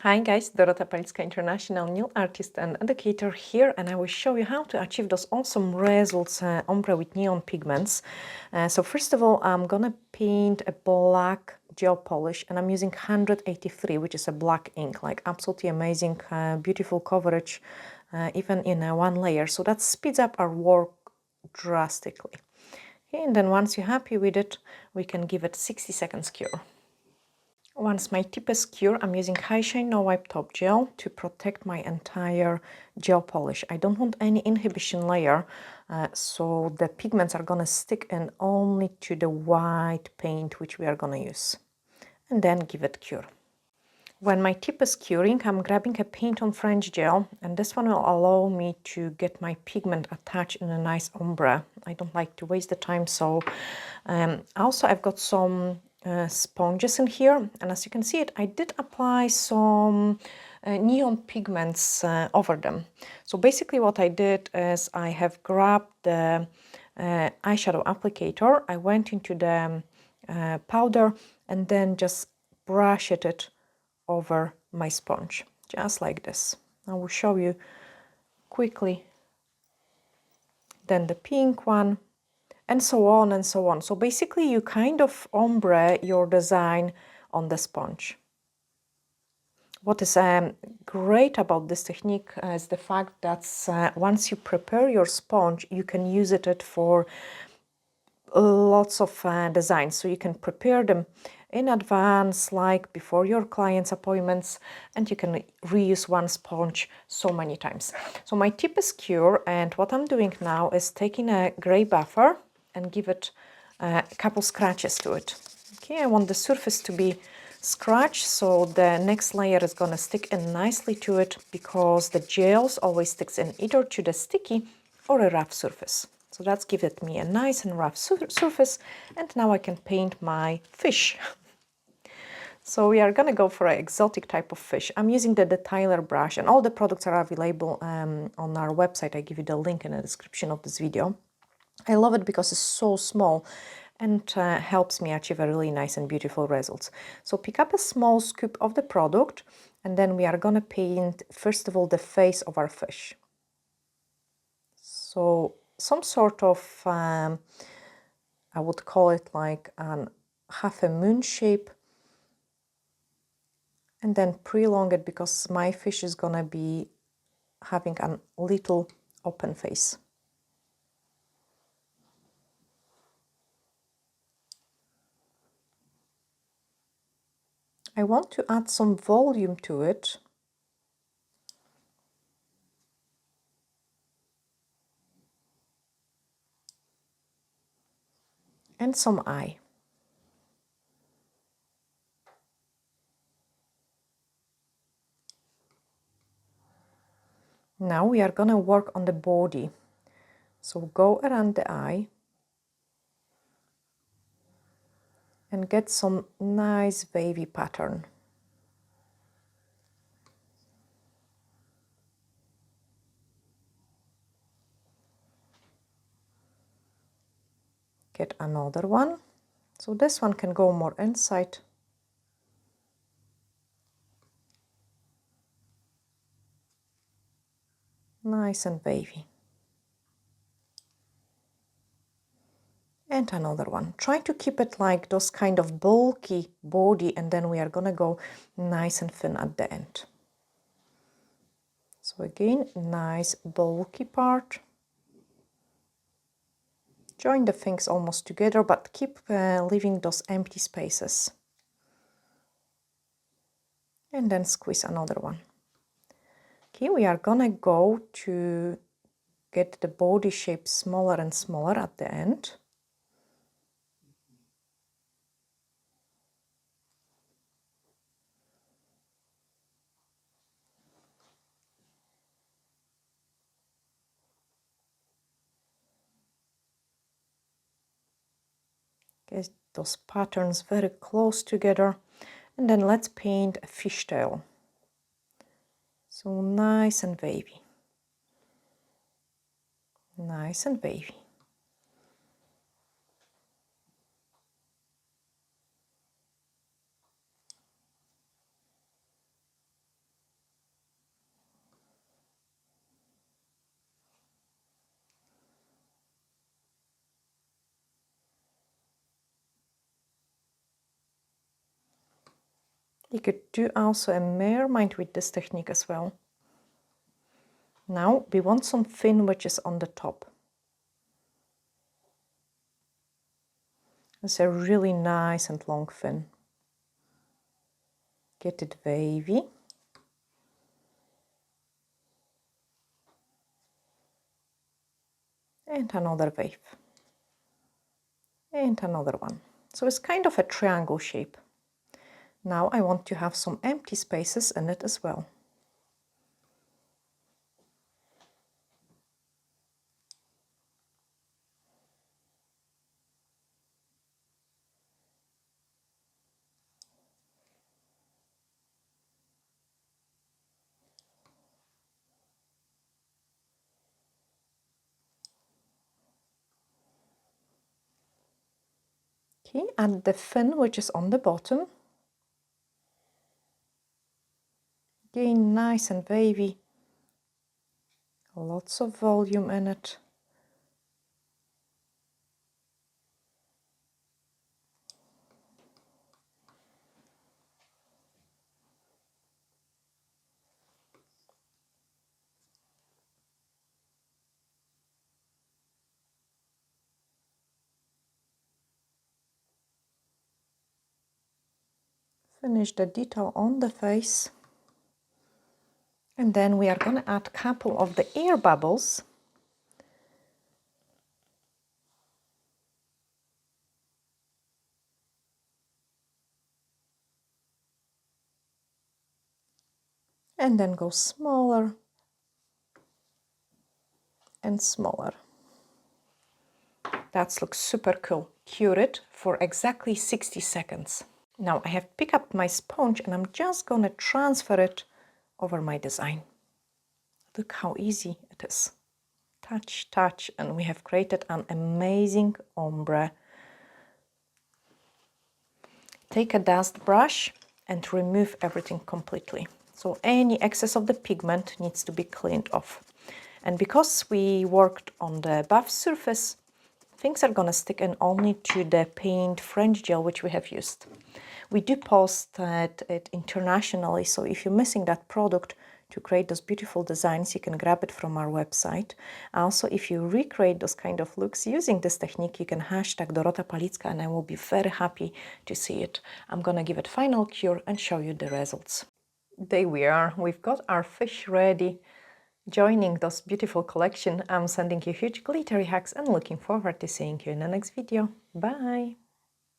Hi guys, Dorota International nail artist and educator here, and I will show you how to achieve those awesome results ombre with neon pigments. So first of all, I'm gonna paint a black gel polish, and I'm using 183, which is a black ink, like absolutely amazing, beautiful coverage, even in one layer. So that speeds up our work drastically. Okay, and then once you're happy with it, we can give it 60 seconds cure. Once my tip is cured, I'm using High Shine No Wipe Top Gel to protect my entire gel polish. I don't want any inhibition layer, so the pigments are gonna stick in only to the white paint which we are gonna use. And then give it cure. When my tip is curing, I'm grabbing a paint on French gel, and this one will allow me to get my pigment attached in a nice ombre. I don't like to waste the time, so also I've got some sponges in here, and as you can see I did apply some neon pigments over them. So basically what I did is I have grabbed the eyeshadow applicator, I went into the powder and then just brushed it over my sponge, just like this. I will show you quickly. Then the pink one, and so on and so on. So basically you kind of ombre your design on the sponge. What is great about this technique is the fact that once you prepare your sponge, you can use it for lots of designs. So you can prepare them in advance, like before your client's appointments, and you can reuse one sponge so many times. So my tip is cure, and what I'm doing now is taking a gray buffer and give it a couple scratches to it. Okay, I want the surface to be scratched, so the next layer is going to stick in nicely to it, because the gels always sticks in either to the sticky or a rough surface. So that's given me a nice and rough surface, and now I can paint my fish. So we are going to go for an exotic type of fish. I'm using the detailer brush, and all the products are available on our website. I give you the link in the description of this video. I love it because it's so small and helps me achieve a really nice and beautiful results. So pick up a small scoop of the product, and then we are going to paint first of all the face of our fish. So some sort of, I would call it like half a moon shape, and then prolong it because my fish is gonna be having a little open face. I want to add some volume to it. And some eye. Now we are gonna work on the body. So go around the eye and get some nice wavy pattern. Get another one. So this one can go more inside. Nice and wavy. And another one. Try to keep it like those kind of bulky body, and then we are gonna go nice and thin at the end. So again, nice bulky part. Join the things almost together, but keep leaving those empty spaces. And then squeeze another one. Okay, we are gonna go to get the body shape smaller and smaller at the end. Get those patterns very close together, and then let's paint a fishtail. So nice and wavy. Nice and wavy. You could do also a mermaid with this technique as well. Now we want some fin wedges on the top. It's a really nice and long fin. Get it wavy. And another wave. And another one. So it's kind of a triangle shape. Now I want to have some empty spaces in it as well. Okay, and the fin which is on the bottom. Again, nice and wavy. Lots of volume in it. Finish the detail on the face. And then we are going to add a couple of the air bubbles. And then go smaller and smaller. That looks super cool. Cure it for exactly 60 seconds. Now I have picked up my sponge and I'm just going to transfer it over my design. Look how easy it is. Touch, touch, and we have created an amazing ombre. Take a dust brush and remove everything completely. So any excess of the pigment needs to be cleaned off. And because we worked on the buff surface, things are gonna stick in only to the paint French gel which we have used. We do post it internationally, so if you're missing that product to create those beautiful designs, you can grab it from our website. Also, if you recreate those kind of looks using this technique, you can hashtag Dorota Palicka and I will be very happy to see it. I'm gonna give it final cure and show you the results. There we are, we've got our fish ready. Joining those beautiful collection, I'm sending you huge glittery hugs and looking forward to seeing you in the next video. Bye!